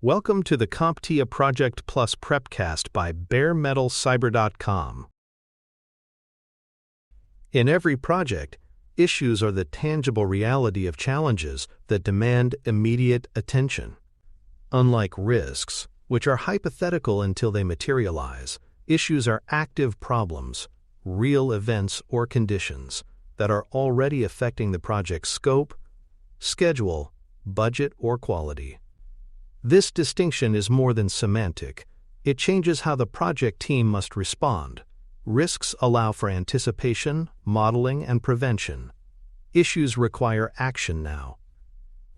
Welcome to the CompTIA Project Plus Prepcast by baremetalcyber.com. In every project, issues are the tangible reality of challenges that demand immediate attention. Unlike risks, which are hypothetical until they materialize, issues are active problems, real events or conditions that are already affecting the project's scope, schedule, budget, or quality. This distinction is more than semantic. It changes how the project team must respond. Risks allow for anticipation, modeling, and prevention. Issues require action now.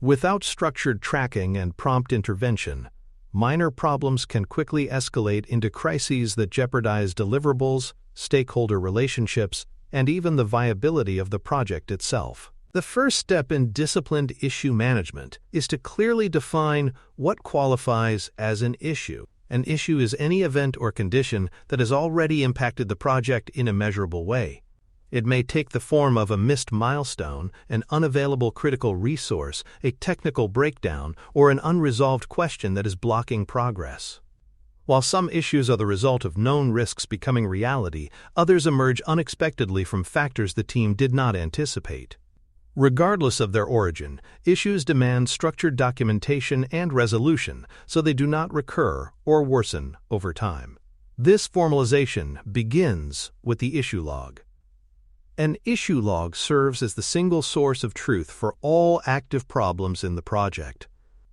Without structured tracking and prompt intervention, minor problems can quickly escalate into crises that jeopardize deliverables, stakeholder relationships, and even the viability of the project itself. The first step in disciplined issue management is to clearly define what qualifies as an issue. An issue is any event or condition that has already impacted the project in a measurable way. It may take the form of a missed milestone, an unavailable critical resource, a technical breakdown, or an unresolved question that is blocking progress. While some issues are the result of known risks becoming reality, others emerge unexpectedly from factors the team did not anticipate. Regardless of their origin, issues demand structured documentation and resolution so they do not recur or worsen over time. This formalization begins with the issue log. An issue log serves as the single source of truth for all active problems in the project.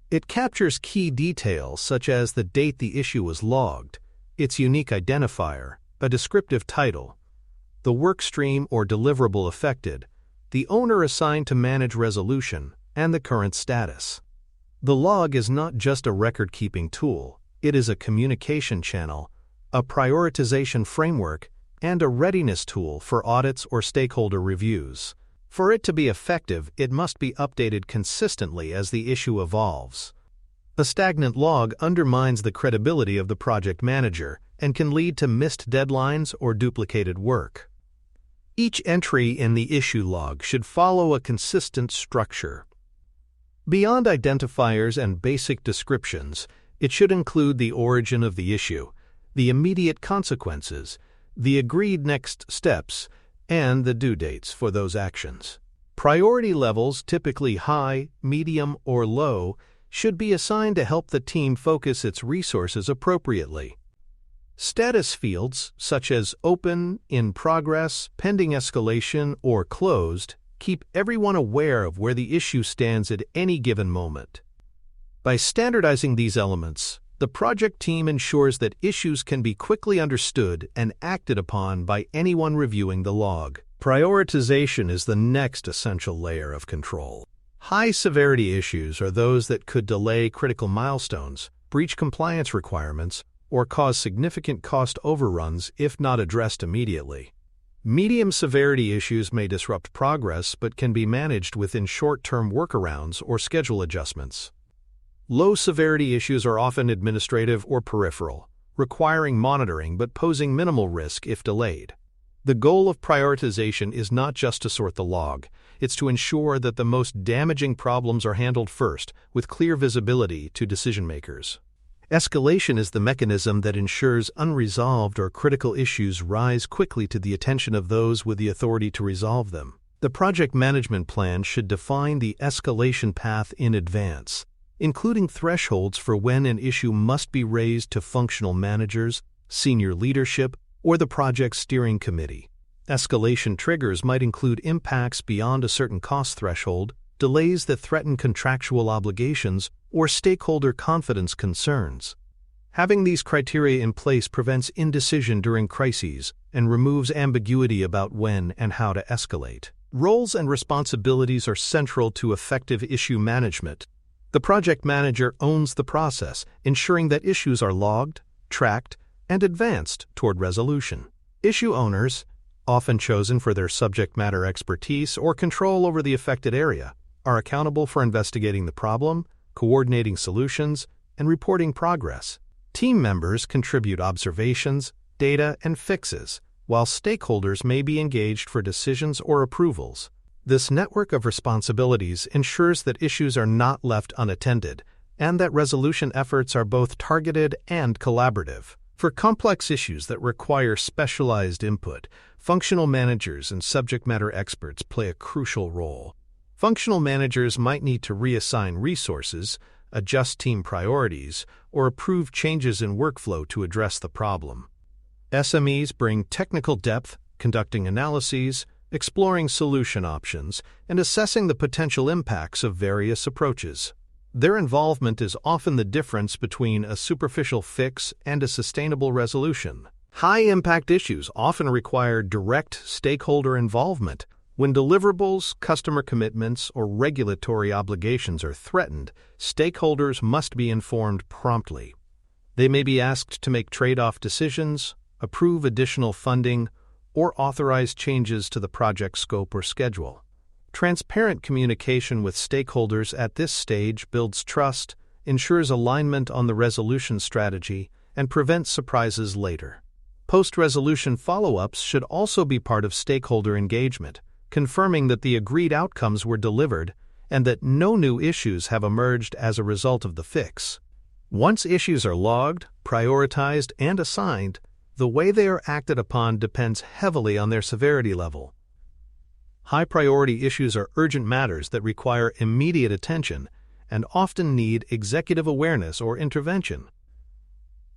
It captures key details such as the date the issue was logged, its unique identifier, a descriptive title, the workstream or deliverable affected, the owner assigned to manage resolution, and the current status. The log is not just a record-keeping tool, it is a communication channel, a prioritization framework, and a readiness tool for audits or stakeholder reviews. For it to be effective, it must be updated consistently as the issue evolves. A stagnant log undermines the credibility of the project manager and can lead to missed deadlines or duplicated work. Each entry in the issue log should follow a consistent structure. Beyond identifiers and basic descriptions, it should include the origin of the issue, the immediate consequences, the agreed next steps, and the due dates for those actions. Priority levels, typically high, medium, or low, should be assigned to help the team focus its resources appropriately. Status fields, such as open, in progress, pending escalation, or closed, keep everyone aware of where the issue stands at any given moment. By standardizing these elements, the project team ensures that issues can be quickly understood and acted upon by anyone reviewing the log. Prioritization is the next essential layer of control. High-severity issues are those that could delay critical milestones, breach compliance requirements, or cause significant cost overruns if not addressed immediately. Medium-severity issues may disrupt progress but can be managed within short-term workarounds or schedule adjustments. Low-severity issues are often administrative or peripheral, requiring monitoring but posing minimal risk if delayed. The goal of prioritization is not just to sort the log, it's to ensure that the most damaging problems are handled first, with clear visibility to decision-makers. Escalation is the mechanism that ensures unresolved or critical issues rise quickly to the attention of those with the authority to resolve them. The project management plan should define the escalation path in advance, including thresholds for when an issue must be raised to functional managers, senior leadership, or the project steering committee. Escalation triggers might include impacts beyond a certain cost threshold, delays that threaten contractual obligations, or stakeholder confidence concerns. Having these criteria in place prevents indecision during crises and removes ambiguity about when and how to escalate. Roles and responsibilities are central to effective issue management. The project manager owns the process, ensuring that issues are logged, tracked, and advanced toward resolution. Issue owners, often chosen for their subject matter expertise or control over the affected area, are accountable for investigating the problem, coordinating solutions, and reporting progress. Team members contribute observations, data, and fixes, while stakeholders may be engaged for decisions or approvals. This network of responsibilities ensures that issues are not left unattended, and that resolution efforts are both targeted and collaborative. For complex issues that require specialized input, functional managers and subject matter experts play a crucial role. Functional managers might need to reassign resources, adjust team priorities, or approve changes in workflow to address the problem. SMEs bring technical depth, conducting analyses, exploring solution options, and assessing the potential impacts of various approaches. Their involvement is often the difference between a superficial fix and a sustainable resolution. High-impact issues often require direct stakeholder involvement. When deliverables, customer commitments, or regulatory obligations are threatened, stakeholders must be informed promptly. They may be asked to make trade-off decisions, approve additional funding, or authorize changes to the project scope or schedule. Transparent communication with stakeholders at this stage builds trust, ensures alignment on the resolution strategy, and prevents surprises later. Post-resolution follow-ups should also be part of stakeholder engagement, confirming that the agreed outcomes were delivered and that no new issues have emerged as a result of the fix. Once issues are logged, prioritized, and assigned, the way they are acted upon depends heavily on their severity level. High-priority issues are urgent matters that require immediate attention and often need executive awareness or intervention.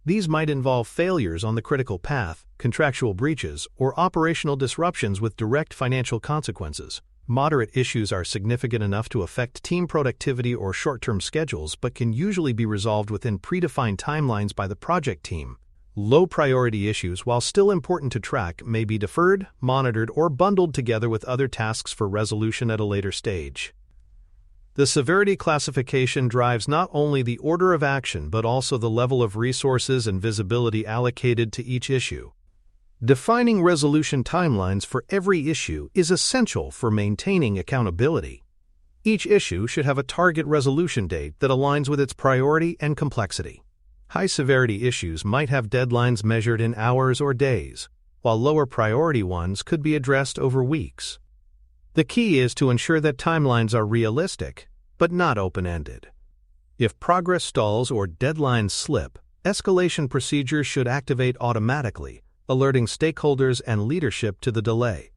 These might involve failures on the critical path, contractual breaches, or operational disruptions with direct financial consequences. Moderate issues are significant enough to affect team productivity or short-term schedules but can usually be resolved within predefined timelines by the project team. Low-priority issues, while still important to track, may be deferred, monitored, or bundled together with other tasks for resolution at a later stage. The severity classification drives not only the order of action but also the level of resources and visibility allocated to each issue. Defining resolution timelines for every issue is essential for maintaining accountability. Each issue should have a target resolution date that aligns with its priority and complexity. High-severity issues might have deadlines measured in hours or days, while lower-priority ones could be addressed over weeks. The key is to ensure that timelines are realistic, but not open-ended. If progress stalls or deadlines slip, escalation procedures should activate automatically, alerting stakeholders and leadership to the delay.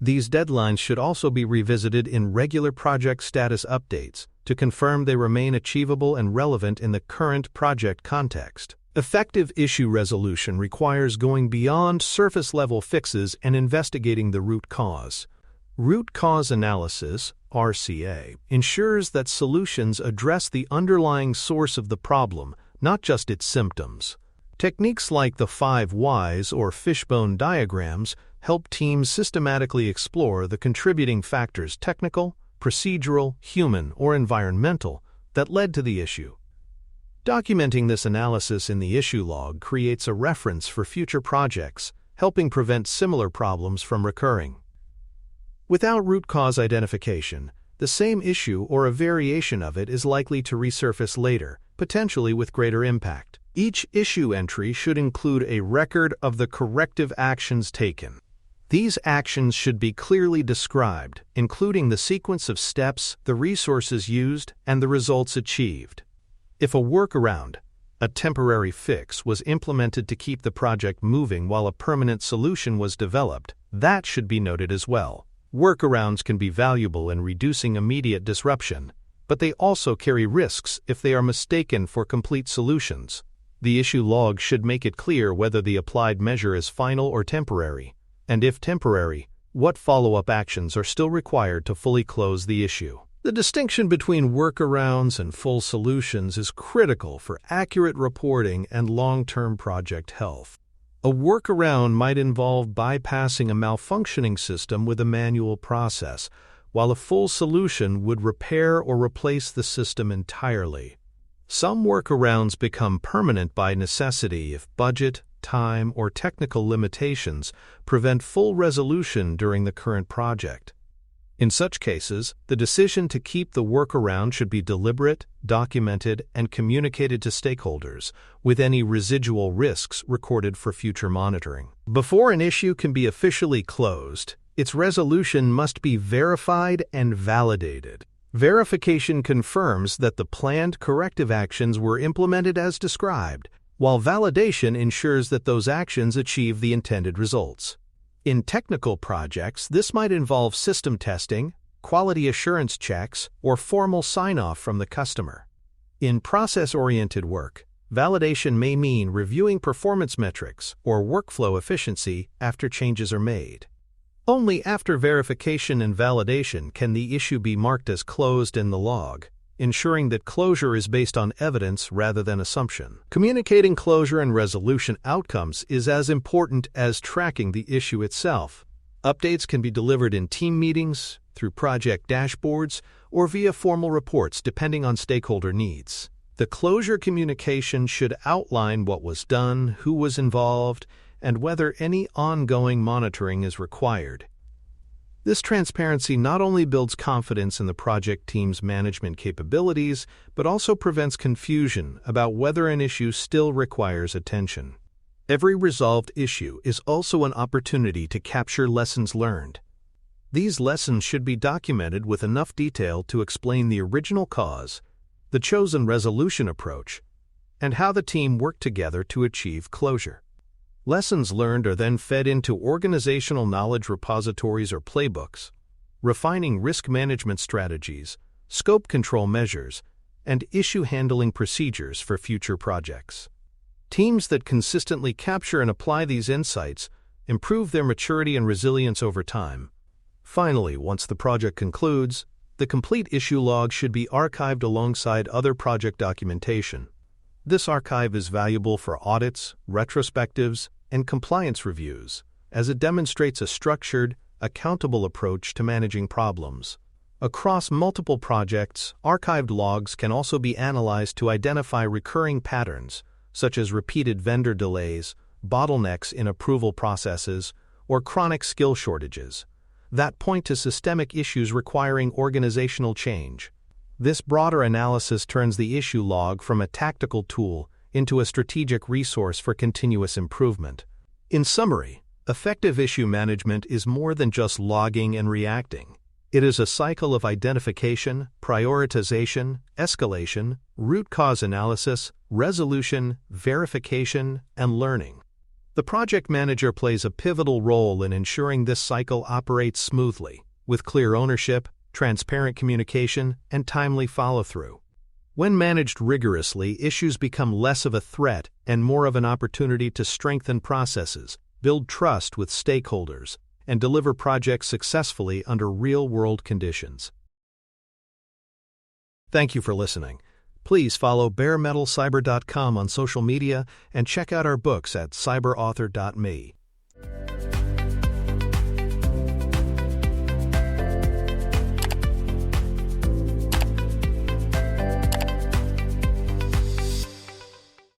These deadlines should also be revisited in regular project status updates to confirm they remain achievable and relevant in the current project context. Effective issue resolution requires going beyond surface-level fixes and investigating the root cause. Root cause analysis, RCA, ensures that solutions address the underlying source of the problem, not just its symptoms. Techniques like the 5 whys or fishbone diagrams help teams systematically explore the contributing factors technical, procedural, human, or environmental that led to the issue. Documenting this analysis in the issue log creates a reference for future projects, helping prevent similar problems from recurring. Without root cause identification, the same issue or a variation of it is likely to resurface later, potentially with greater impact. Each issue entry should include a record of the corrective actions taken. These actions should be clearly described, including the sequence of steps, the resources used, and the results achieved. If a workaround, a temporary fix, was implemented to keep the project moving while a permanent solution was developed, that should be noted as well. Workarounds can be valuable in reducing immediate disruption, but they also carry risks if they are mistaken for complete solutions. The issue log should make it clear whether the applied measure is final or temporary, and if temporary, what follow-up actions are still required to fully close the issue. The distinction between workarounds and full solutions is critical for accurate reporting and long-term project health. A workaround might involve bypassing a malfunctioning system with a manual process, while a full solution would repair or replace the system entirely. Some workarounds become permanent by necessity if budget, time, or technical limitations prevent full resolution during the current project. In such cases, the decision to keep the workaround should be deliberate, documented, and communicated to stakeholders, with any residual risks recorded for future monitoring. Before an issue can be officially closed, its resolution must be verified and validated. Verification confirms that the planned corrective actions were implemented as described, while validation ensures that those actions achieve the intended results. In technical projects, this might involve system testing, quality assurance checks, or formal sign-off from the customer. In process-oriented work, validation may mean reviewing performance metrics or workflow efficiency after changes are made. Only after verification and validation can the issue be marked as closed in the log, ensuring that closure is based on evidence rather than assumption. Communicating closure and resolution outcomes is as important as tracking the issue itself. Updates can be delivered in team meetings, through project dashboards, or via formal reports depending on stakeholder needs. The closure communication should outline what was done, who was involved, and whether any ongoing monitoring is required. This transparency not only builds confidence in the project team's management capabilities, but also prevents confusion about whether an issue still requires attention. Every resolved issue is also an opportunity to capture lessons learned. These lessons should be documented with enough detail to explain the original cause, the chosen resolution approach, and how the team worked together to achieve closure. Lessons learned are then fed into organizational knowledge repositories or playbooks, refining risk management strategies, scope control measures, and issue handling procedures for future projects. Teams that consistently capture and apply these insights improve their maturity and resilience over time. Finally, once the project concludes, the complete issue log should be archived alongside other project documentation. This archive is valuable for audits, retrospectives, and compliance reviews, as it demonstrates a structured, accountable approach to managing problems. Across multiple projects, archived logs can also be analyzed to identify recurring patterns, such as repeated vendor delays, bottlenecks in approval processes, or chronic skill shortages, that point to systemic issues requiring organizational change. This broader analysis turns the issue log from a tactical tool into a strategic resource for continuous improvement. In summary, effective issue management is more than just logging and reacting. It is a cycle of identification, prioritization, escalation, root cause analysis, resolution, verification, and learning. The project manager plays a pivotal role in ensuring this cycle operates smoothly, with clear ownership, transparent communication, and timely follow-through. When managed rigorously, issues become less of a threat and more of an opportunity to strengthen processes, build trust with stakeholders, and deliver projects successfully under real-world conditions. Thank you for listening. Please follow baremetalcyber.com on social media and check out our books at cyberauthor.me.